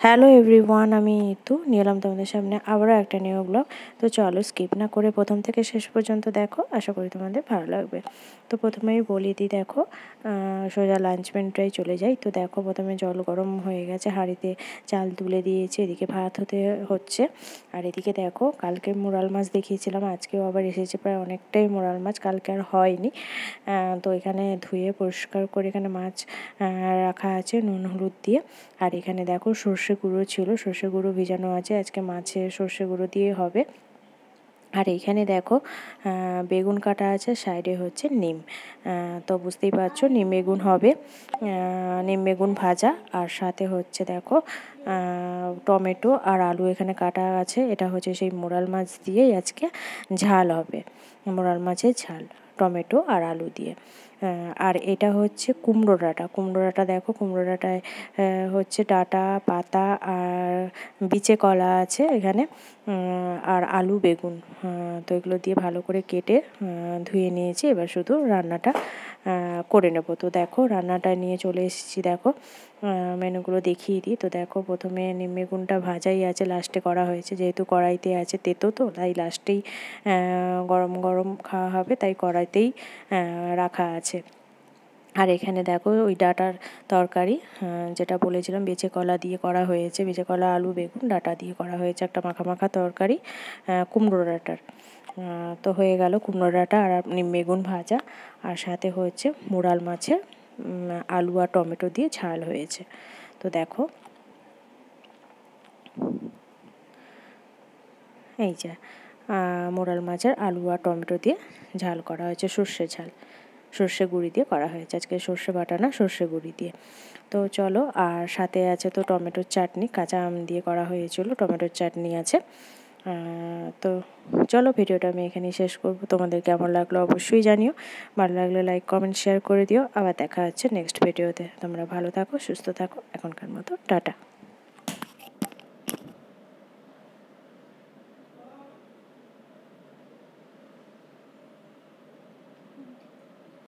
Hello everyone, আমি ইতু নিয়ে এলাম তোমাদের সামনে আবারও একটা নিউ ব্লগ। তো চলো স্কিপ না করে প্রথম থেকে শেষ পর্যন্ত দেখো, আশা করি তোমাদের ভালো লাগবে। তো প্রথমেই বলি দিই, দেখো সোজা লাঞ্চ মেনুটাই চলে যাই। তো দেখো প্রথমে জল গরম হয়ে গেছে, হাঁড়িতে চাল তুলে দিয়েছি, এদিকে ভাত হতে হচ্ছে। আর এদিকে দেখো কালকে মোরাল মাছ দেখিয়েছিলাম, আজকেও আবার এসেছে প্রায় অনেকটাই মোরাল মাছ, কালকে আর হয়নি। তো এখানে ধুয়ে পরিষ্কার করে এখানে মাছ রাখা আছে নুন হলুদ দিয়ে। আর এখানে দেখো সর্ষে গুঁড়ো ছিল, সর্ষে গুঁড়ো ভিজানো আছে, আজকে মাছে সর্ষে গুঁড়ো দিয়ে হবে। আর এইখানে দেখো বেগুন কাটা আছে, সাইডে হচ্ছে নিম। তো বুঝতেই পারছো নিম বেগুন হবে, নিম বেগুন ভাজা। আর সাথে হচ্ছে দেখো টমেটো আর আলু এখানে কাটা আছে, এটা হচ্ছে সেই মোরাল মাছ দিয়েই আজকে ঝাল হবে, মোরাল মাছের ঝাল টমেটো আর আলু দিয়ে। আর এটা হচ্ছে কুমড়ো ডাঁটা, কুমড়ো ডাঁটা দেখো কুমড়ো ডাঁটায় হচ্ছে ডাঁটা পাতা আর বিচে কলা আছে এখানে, আর আলু বেগুন। তো এগুলো দিয়ে ভালো করে কেটে ধুয়ে নিয়েছি, এবার শুধু রান্নাটা করে নেবো। তো দেখো রান্নাটা নিয়ে চলে এসেছি, দেখো মেনুগুলো দেখিয়ে দিই। তো দেখো প্রথমে নিম বেগুনটা ভাজাই আছে, লাস্টে করা হয়েছে, যেহেতু কড়াইতে আছে তেতো, তো তাই লাস্টেই গরম গরম খাওয়া হবে, তাই কড়াইতেই রাখা আছে। আর এখানে দেখো ওই ডাঁটার তরকারি, যেটা বলেছিলাম বেচে কলা দিয়ে করা হয়েছে, বেচে কলা আলু বেগুন ডাঁটা দিয়ে করা হয়েছে একটা মাখা মাখা তরকারি কুমড়ো ডাঁটার। তো হয়ে গেল কুমড়ো ডাঁটা আর নিম বেগুন ভাজা, আর সাথে হচ্ছে মোরাল মাছের আলু আর টমেটো দিয়ে ঝাল হয়েছে। তো দেখো এই যে মোরাল মাছের আলু আর টমেটো দিয়ে ঝাল করা হয়েছে, সর্ষে ঝাল, সর্ষে গুঁড়ি দিয়ে করা হয়েছে, আজকে সর্ষে বাটা না সর্ষে গুঁড়ি দিয়ে। তো চলো, আর সাথে আছে তো টমেটোর চাটনি, কাঁচা আম দিয়ে করা হয়েছিল, টমেটোর চাটনি আছে। তো চলো ভিডিওটা আমি এখানেই শেষ করব, তোমাদের কেমন লাগলো অবশ্যই জানিও, ভালো লাগলে লাইক কমেন্ট শেয়ার করে দিও। আবার দেখা হচ্ছে নেক্সট ভিডিওতে, তোমরা ভালো থাকো সুস্থ থাকো, এখনকার মতো টাটা।